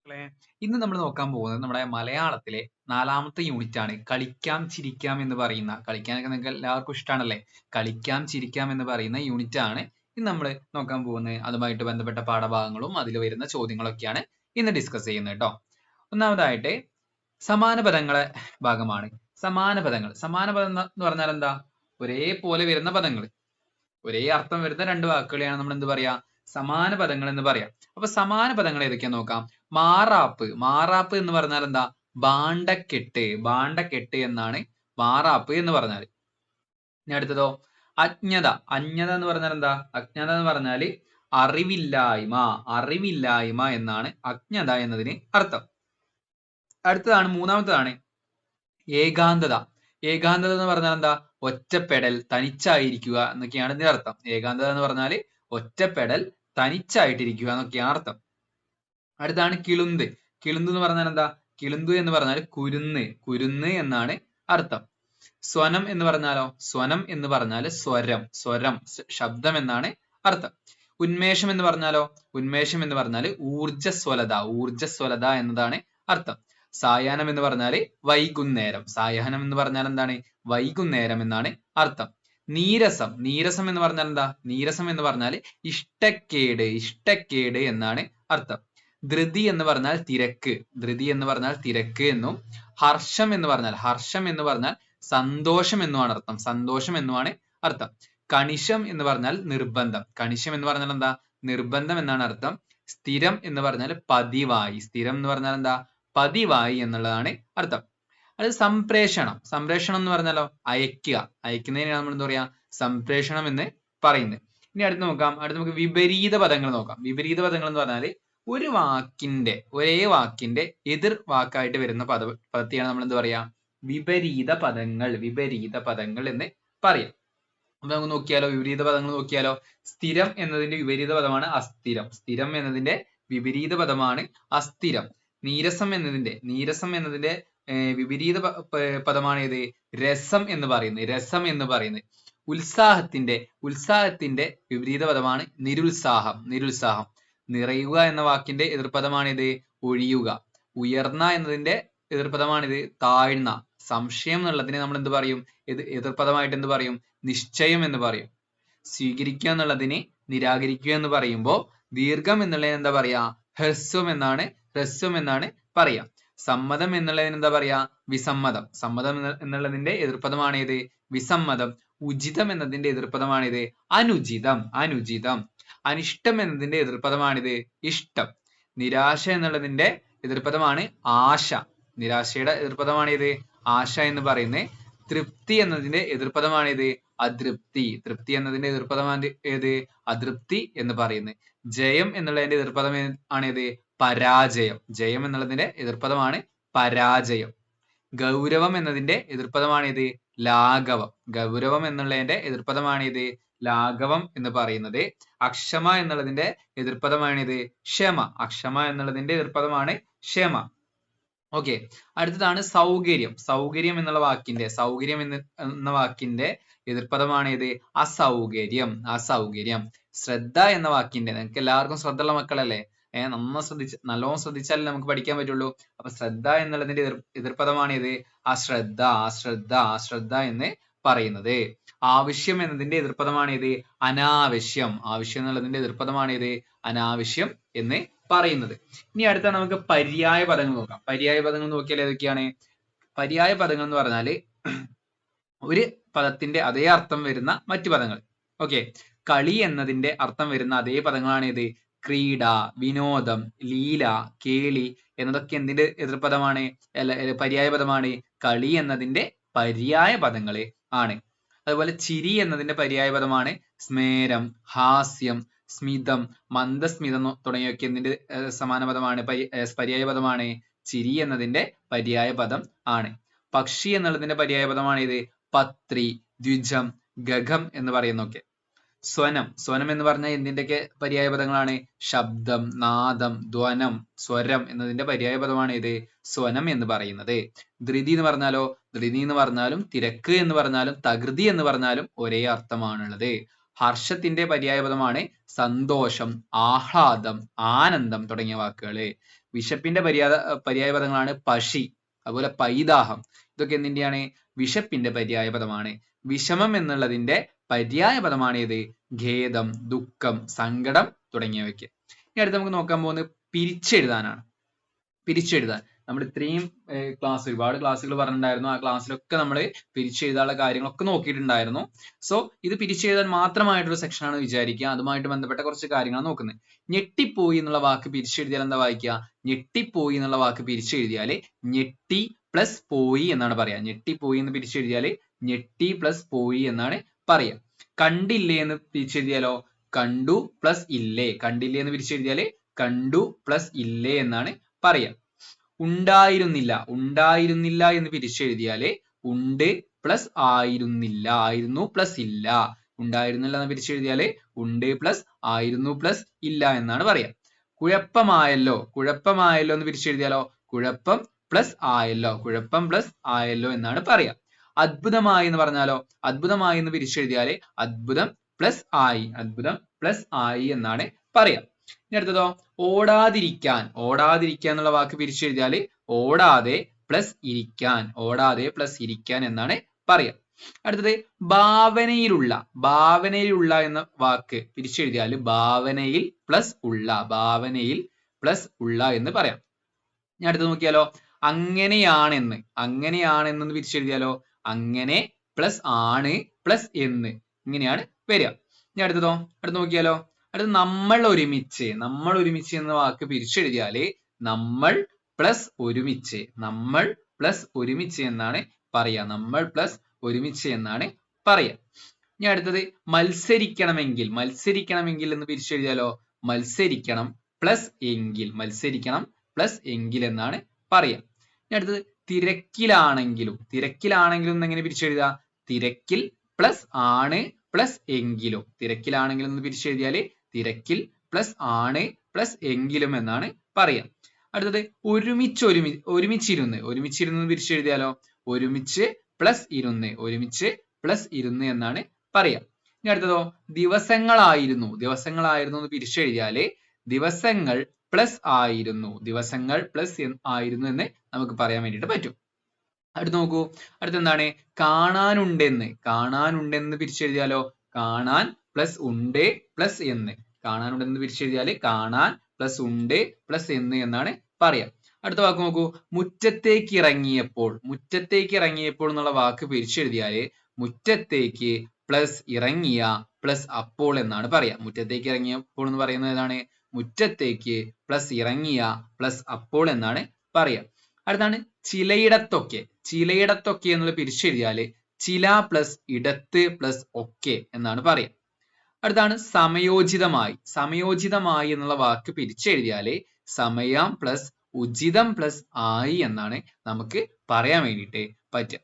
മക്കളെ, ഇന്ന് നമ്മൾ നോക്കാൻ പോകുന്നത് നമ്മുടെ മലയാളത്തിലെ 4ാമത്തെ യൂണിറ്റ് ആണ്. കളിക്കാം ചിരിക്കാം എന്ന് പറയുന്ന, കളിക്കാനൊക്കെ നിങ്ങൾക്ക് എല്ലാവർക്കും ഇഷ്ടമാണല്ലേ? കളിക്കാം ചിരിക്കാം എന്ന് പറയുന്ന യൂണിറ്റ് ആണ് ഇന്ന് നമ്മൾ നോക്കാൻ പോകുന്നത്. അതുമായിട്ട് ബന്ധപ്പെട്ട പാഠഭാഗങ്ങളും അതിൽ വരുന്ന ചോദ്യങ്ങളൊക്കെയാണ് ഇന്ന് ഡിസ്കസ് ചെയ്യുന്നത് കേട്ടോ. ഒന്നാമതായിട്ട് സമാന പദങ്ങളെ ഭാഗമാണ്. സമാന പദങ്ങൾ എന്ന് പറഞ്ഞാൽ എന്താ? ഒരേപോലെ വരുന്ന പദങ്ങൾ, ഒരേ അർത്ഥം വരുന്ന രണ്ട് വാക്കുകളെയാണ് നമ്മൾ എന്ത് പറയാ? സമാന പദങ്ങൾ എന്ന് പറയാം. അപ്പൊ സമാന പദങ്ങൾ ഏതൊക്കെയാ നോക്കാം. മാറാപ്പ് എന്ന് പറഞ്ഞാൽ എന്താ? ഭാണ്ഡക്കെട്ട് എന്നാണ് മാറാപ്പ് എന്ന് പറഞ്ഞാൽ. ഇനി അടുത്തതോ അജ്ഞത എന്ന് പറഞ്ഞാൽ എന്താ? അജ്ഞത എന്ന് പറഞ്ഞാല് അറിവില്ലായ്മ എന്നാണ് അജ്ഞത എന്നതിന് അർത്ഥം. അടുത്തതാണ് മൂന്നാമത്തതാണ് ഏകാന്തത എന്ന് പറഞ്ഞാൽ എന്താ? ഒറ്റപ്പെടൽ, തനിച്ചായിരിക്കുക എന്നൊക്കെയാണ് ഇതിന്റെ അർത്ഥം. ഏകാന്തത എന്ന് പറഞ്ഞാല് ഒറ്റപ്പെടൽ, തനിച്ചായിട്ടിരിക്കുക എന്നൊക്കെയാണ് അർത്ഥം. അടുത്താണ് കിളുന്ത് എന്ന് പറഞ്ഞാൽ എന്താ? കിളുന്തു എന്ന് പറഞ്ഞാൽ കുരുന്ന് എന്നാണ് അർത്ഥം. സ്വനം എന്ന് പറഞ്ഞാൽ സ്വരം, ശബ്ദം എന്നാണ് അർത്ഥം. ഉന്മേഷം എന്ന് പറഞ്ഞാൽ ഊർജ്ജസ്വലത എന്നതാണ് അർത്ഥം. സായാഹ്നം എന്ന് പറഞ്ഞാല് വൈകുന്നേരം. സായാഹ്നം എന്ന് പറഞ്ഞാൽ എന്താണ്? വൈകുന്നേരം എന്നാണ് അർത്ഥം. നീരസം എന്ന് പറഞ്ഞാൽ എന്താ? നീരസം എന്ന് പറഞ്ഞാല് ഇഷ്ടക്കേട് എന്നാണ് അർത്ഥം. ധൃതി എന്ന് പറഞ്ഞാൽ തിരക്ക് എന്നും. ഹർഷം എന്ന് പറഞ്ഞാൽ സന്തോഷം എന്നുമാണ് അർത്ഥം. കണിശം എന്ന് പറഞ്ഞാൽ നിർബന്ധം. കണിശം എന്ന് പറഞ്ഞാൽ എന്താ? നിർബന്ധം എന്നാണ് അർത്ഥം. സ്ഥിരം എന്ന് പറഞ്ഞാൽ പതിവായി. പതിവായി എന്നുള്ളതാണ് അർത്ഥം. അത് സംപ്രേഷണം എന്ന് പറഞ്ഞാലോ അയക്കുന്നതിനാണ് നമ്മൾ എന്താ പറയാ? സംപ്രേഷണം എന്ന് പറയുന്നത്. ഇനി അടുത്ത് നമുക്ക് വിപരീത പദങ്ങൾ നോക്കാം. വിപരീത പദങ്ങൾ എന്ന് പറഞ്ഞാല് ഒരേ വാക്കിന്റെ എതിർ വാക്കായിട്ട് വരുന്ന പദത്തെയാണ് നമ്മൾ എന്താ പറയാ? വിപരീത പദങ്ങൾ എന്ന് പറയാം. അപ്പൊ നമുക്ക് നോക്കിയാലോ, വിപരീത പദങ്ങൾ നോക്കിയാലോ. സ്ഥിരം എന്നതിന്റെ വിപരീത പദമാണ് അസ്ഥിരം. സ്ഥിരം എന്നതിന്റെ വിപരീത പദമാണ് അസ്ഥിരം. നീരസം എന്നതിന്റെ വിപരീത പദമാണ് ഏത്? രസം എന്ന് പറയുന്നത്. ഉത്സാഹത്തിന്റെ വിപരീത പദമാണ് നിരുത്സാഹം. നിറയുക എന്ന വാക്കിന്റെ എതിർപദമാണിത് ഒഴിയുക. ഉയർന്ന എന്നതിന്റെ എതിർപദമാണിത് താഴ്ന്ന. സംശയം എന്നുള്ളതിനെ നമ്മൾ എന്ത് പറയും? എതിർപദമായിട്ട് എന്ത് പറയും? നിശ്ചയം എന്ന് പറയും. സ്വീകരിക്കുക എന്നുള്ളതിന് നിരാകരിക്കുക എന്ന് പറയുമ്പോ ദീർഘം എന്നുള്ളതിന് എന്താ പറയാ? ഹ്രസ്വം എന്നാണ് പറയാ. സമ്മതം എന്നുള്ളതിന് എന്താ പറയാ? വിസമ്മതം. സമ്മതം എന്നുള്ളതിന്റെ എതിർപദമാണ് ഏത്? വിസമ്മതം. ഉചിതം എന്നതിന്റെ എതിർപദമാണിത് അനുചിതം. അനിഷ്ടം എന്നതിന്റെ എതിർപദമാണിത് ഇഷ്ടം. നിരാശ എന്നുള്ളതിന്റെ എതിർപദമാണ് ആശ. നിരാശയുടെ എതിർപദമാണ് ഏത്? ആശ എന്ന് പറയുന്നത്. തൃപ്തി എന്നതിന്റെ എതിർപദമാണ് ഏത്? അതൃപ്തി. തൃപ്തി എന്നതിന്റെ എതിർപദമാണ് ഏത്? അതൃപ്തി എന്ന് പറയുന്നത്. ജയം എന്നുള്ളതിന്റെ എതിർപദം ആണേത്? പരാജയം. ജയം എന്നുള്ളതിന്റെ എതിർപദമാണ് പരാജയം. ഗൗരവം എന്നതിന്റെ എതിർപദമാണ് ഏത്? ലാഘവം. ഗൗരവം എന്നുള്ളതിന്റെ എതിർപദമാണ് ഏത്? ലാഘവം എന്ന് പറയുന്നത്. അക്ഷമ എന്നുള്ളതിന്റെ എതിർപദമാണ് ഇത് ക്ഷമ. അക്ഷമ എന്നുള്ളതിന്റെ എതിർപദമാണ് ക്ഷമ. ഓക്കെ, അടുത്തതാണ് സൗകര്യം എന്നുള്ള വാക്കിന്റെ എതിർപദമാണ് ഇത് അസൗകര്യം. ശ്രദ്ധ എന്ന വാക്കിന്റെ, നിങ്ങൾക്ക് എല്ലാവർക്കും ശ്രദ്ധയുള്ള മക്കളല്ലേ? നല്ലോണം ശ്രദ്ധിച്ചാലേ നമുക്ക് പഠിക്കാൻ പറ്റുള്ളൂ. അപ്പൊ ശ്രദ്ധ എന്നുള്ളതിന്റെ എതിർപദമാണ് ഇത് അശ്രദ്ധ എന്ന് പറയുന്നത്. ആവശ്യം എന്നതിന്റെ എതിർപദമാണ് ഇത് അനാവശ്യം. ആവശ്യം എന്നുള്ളതിന്റെ എതിർപദമാണ് ഇത് അനാവശ്യം എന്ന് പറയുന്നത്. ഇനി അടുത്ത നമുക്ക് പര്യായ പദങ്ങൾ നോക്കാം. പര്യായ പദങ്ങൾ നോക്കിയാൽ ഏതൊക്കെയാണ്? പര്യായ പദങ്ങൾ എന്ന് പറഞ്ഞാല് ഒരു പദത്തിന്റെ അതേ അർത്ഥം വരുന്ന മറ്റു പദങ്ങൾ. ഓക്കെ, കളി എന്നതിന്റെ അർത്ഥം വരുന്ന അതേ പദങ്ങളാണ് ഇത് ക്രീഡ, വിനോദം, ലീല, കേളി എന്നതൊക്കെ എന്തിന്റെ എതിർപദമാണ്? പര്യായ പദമാണ്. കളി എന്നതിന്റെ പര്യായ പദങ്ങള് ആണ്. അതുപോലെ ചിരി എന്നതിന്റെ പര്യായ പദമാണ് സ്മേരം, ഹാസ്യം, സ്മിതം, മന്ദസ്മിതം തുടങ്ങിയൊക്കെ എന്തിന്റെ സമാന പദമാണ്? പര്യായ പദമാണ്. ചിരി എന്നതിന്റെ പര്യായ പദം ആണ്. പക്ഷി എന്നുള്ളതിന്റെ പര്യായ പദമാണ് ഇത് പത്രി, ദ്വിജം, ഗഗം എന്ന് പറയുന്നൊക്കെ. സ്വനം എന്ന് പറഞ്ഞാൽ എന്തിന്റെയൊക്കെ പര്യായ പദങ്ങളാണ്? ശബ്ദം, നാദം, ധ്വനം, സ്വരം എന്നതിന്റെ പര്യായ പദമാണ് ഇത് സ്വനം എന്ന് പറയുന്നത്. ധൃതി എന്ന് പറഞ്ഞാലും തിരക്ക് എന്ന് പറഞ്ഞാലും തകൃതി എന്ന് പറഞ്ഞാലും ഒരേ അർത്ഥമാണുള്ളത്. ഹർഷത്തിന്റെ പര്യായപദമാണ് സന്തോഷം, ആഹ്ലാദം, ആനന്ദം തുടങ്ങിയ വാക്കുകള്. വിശപ്പിന്റെ പര്യായപദങ്ങളാണ് പശി, അതുപോലെ പൈതാഹം. ഇതൊക്കെ എന്തിന്റെയാണ്? വിശപ്പിന്റെ പര്യായപദമാണ്. വിഷമം എന്നുള്ളതിന്റെ പര്യായപദമാണ് ഏത്? ഖേദം, ദുഃഖം, സങ്കടം തുടങ്ങിയവയ്ക്ക്. ഇനി അടുത്ത് നമുക്ക് നോക്കാൻ പോകുന്നത് പിരിച്ചെഴുതാനാണ്. പിരിച്ചെഴുതാൻ നമ്മൾ ഇത്രയും ഒരുപാട് ക്ലാസ്സുകൾ പറഞ്ഞിട്ടുണ്ടായിരുന്നു. ആ ക്ലാസ്സിലൊക്കെ നമ്മൾ പിരിച്ചെഴുതാനുള്ള കാര്യങ്ങളൊക്കെ നോക്കിയിട്ടുണ്ടായിരുന്നു. സോ ഇത് പിരിച്ചെഴുതാൻ മാത്രമായിട്ടൊരു സെക്ഷൻ ആണ് വിചാരിക്കുക. അതുമായിട്ട് ബന്ധപ്പെട്ട കുറച്ച് കാര്യങ്ങളാണ് നോക്കുന്നത്. ഞെട്ടിപ്പോയി എന്നുള്ള വാക്ക് പിരിച്ചെഴുതിയാൽ എന്താ വായിക്കുക? ഞെട്ടിപ്പോയി എന്നുള്ള വാക്ക് പിരിച്ചെഴുതിയാൽ ഞെട്ടി പ്ലസ് പോയി എന്നാണ് പറയാ. ഞെട്ടിപ്പോയി എന്ന് പിരിച്ചെഴുതിയാൽ ഞെട്ടി പ്ലസ് പോയി എന്നാണ് പറയാ. കണ്ടില്ലേ എന്ന് പിരിച്ചെഴുതിയാലോ? കണ്ടു പ്ലസ് ഇല്ലേ. കണ്ടില്ലേ എന്ന് പിരിച്ചെഴുതിയാൽ കണ്ടു പ്ലസ് ഇല്ലേ എന്നാണ് പറയാ. ഉണ്ടായിരുന്നില്ല, ഉണ്ടായിരുന്നില്ല എന്ന് പിരിച്ചെഴുതിയാല് ഉണ്ട് പ്ലസ് ആയിരുന്നില്ല, ആയിരുന്നു പ്ലസ് ഇല്ല. ഉണ്ടായിരുന്നില്ല എന്ന് പിരിച്ചെഴുതിയാല് ഉണ്ട് പ്ലസ് ആയിരുന്നു പ്ലസ് ഇല്ല എന്നാണ് പറയാ. കുഴപ്പമായല്ലോ, കുഴപ്പമായല്ലോ എന്ന് പിരിച്ചെഴുതിയാലോ? കുഴപ്പം പ്ലസ് ആയല്ലോ, കുഴപ്പം പ്ലസ് ആയല്ലോ എന്നാണ് പറയാ. അത്ഭുതമായി എന്ന് പറഞ്ഞാലോ? അത്ഭുതമായി എന്ന് പിരിച്ചെഴുതിയാല് അത്ഭുതം പ്ലസ് ആയി, അത്ഭുതം പ്ലസ് ആയി എന്നാണ് പറയാ. ഇനി അടുത്തതോ? ഓടാതിരിക്കാൻ, ഓടാതിരിക്കാൻ എന്നുള്ള വാക്ക് പിരിച്ചെഴുതിയാല് ഓടാതെ പ്ലസ് ഇരിക്കാൻ, ഓടാതെ പ്ലസ് ഇരിക്കാൻ എന്നാണ് പറയാ. അടുത്തത് ഭാവനയിലുള്ള, ഭാവനയിലുള്ള എന്ന വാക്ക് പിരിച്ചെഴുതിയാല് ഭാവനയിൽ പ്ലസ് ഉള്ള, ഭാവനയിൽ പ്ലസ് ഉള്ള എന്ന് പറയാം. ഇനി അടുത്ത് നോക്കിയാലോ? അങ്ങനെയാണെന്ന്, അങ്ങനെയാണെന്ന് പിരിച്ചെഴുതിയാലോ? അങ്ങനെ പ്ലസ് ആണ് പ്ലസ് എന്ന്, ഇങ്ങനെയാണ് വരിക. ഇനി അടുത്തതോ? അടുത്ത് നോക്കിയാലോ? അടുത്ത് നമ്മൾ ഒരുമിച്ച്, നമ്മൾ ഒരുമിച്ച് എന്ന വാക്ക് പിരിച്ചെഴുതിയാല് നമ്മൾ പ്ലസ് ഒരുമിച്ച്, നമ്മൾ പ്ലസ് ഒരുമിച്ച് എന്നാണ് പറയാ. നമ്മൾ പ്ലസ് ഒരുമിച്ച് എന്നാണ് പറയാ. ഇനി അടുത്തത് മത്സരിക്കണമെങ്കിൽ, മത്സരിക്കണമെങ്കിൽ എന്ന് പിരിച്ചെഴുതിയാലോ? മത്സരിക്കണം പ്ലസ് എങ്കിൽ, മത്സരിക്കണം പ്ലസ് എങ്കിൽ എന്നാണ് പറയാ. ഇനി അടുത്തത് തിരക്കിലാണെങ്കിലും, തിരക്കിലാണെങ്കിലും എങ്ങനെ പിരിച്ചെഴുതുക? തിരക്കിൽ പ്ലസ് ആണ് പ്ലസ് എങ്കിലും, തിരക്കിലാണെങ്കിലും എന്ന് പിരിച്ചെഴുതിയാല് തിരക്കിൽ പ്ലസ് ആണ് പ്ലസ് എങ്കിലും എന്നാണ് പറയാ. അടുത്തത് ഒരുമിച്ചിരുന്ന്, ഒരുമിച്ചിരുന്ന് പിരിച്ചെഴുതിയാലോ? ഒരുമിച്ച് പ്ലസ് ഇരുന്ന്, ഒരുമിച്ച് പ്ലസ് ഇരുന്ന് എന്നാണ് പറയാ. ഇനി അടുത്തതോ? ദിവസങ്ങളായിരുന്നു, ദിവസങ്ങളായിരുന്നു എന്ന് പിരിച്ചെഴുതിയാല് ദിവസങ്ങൾ പ്ലസ് ആയിരുന്നു, ദിവസങ്ങൾ പ്ലസ് ആയിരുന്നു എന്ന് നമുക്ക് പറയാൻ വേണ്ടിയിട്ട് പറ്റും. അടുത്ത് നോക്കൂ. അടുത്ത് എന്താണ്? കാണാനുണ്ടെന്ന്, കാണാനുണ്ടെന്ന് പിരിച്ചെഴുതിയാലോ? കാണാൻ പ്ലസ് ഉണ്ട് പ്ലസ് എന്ന്, കാണാനുണ്ടെന്ന് പിരിച്ചെഴുതിയാല് കാണാൻ പ്ലസ് ഉണ്ട് പ്ലസ് എന്ന് എന്നാണ് പറയാ. അടുത്ത വാക്ക് നോക്കൂ. മുറ്റത്തേക്ക് ഇറങ്ങിയപ്പോൾ, മുറ്റത്തേക്ക് ഇറങ്ങിയപ്പോൾ എന്നുള്ള വാക്ക് പിരിച്ചെഴുതിയാല് മുറ്റത്തേക്ക് പ്ലസ് ഇറങ്ങിയ പ്ലസ് അപ്പോൾ എന്നാണ് പറയാ. മുറ്റത്തേക്ക് ഇറങ്ങിയപ്പോൾ എന്ന് പറയുന്നത് ഏതാണ്? മുറ്റത്തേക്ക് പ്ലസ് ഇറങ്ങിയ പ്ലസ് അപ്പോൾ എന്നാണ് പറയാ. അടുത്താണ് ചിലയിടത്തൊക്കെ, ചിലയിടത്തൊക്കെ എന്നുള്ള പിരിച്ചെഴുതിയാല് ചില പ്ലസ് ഇടത്ത് പ്ലസ് ഒക്കെ എന്നാണ് പറയാ. അടുത്താണ് സമയോചിതമായി, സമയോചിതമായി എന്നുള്ള വാക്ക് പിരിച്ചെഴുതിയാല് സമയം പ്ലസ് ഉചിതം പ്ലസ് ആയി എന്നാണ് നമുക്ക് പറയാൻ വേണ്ടിയിട്ട് പറ്റുക.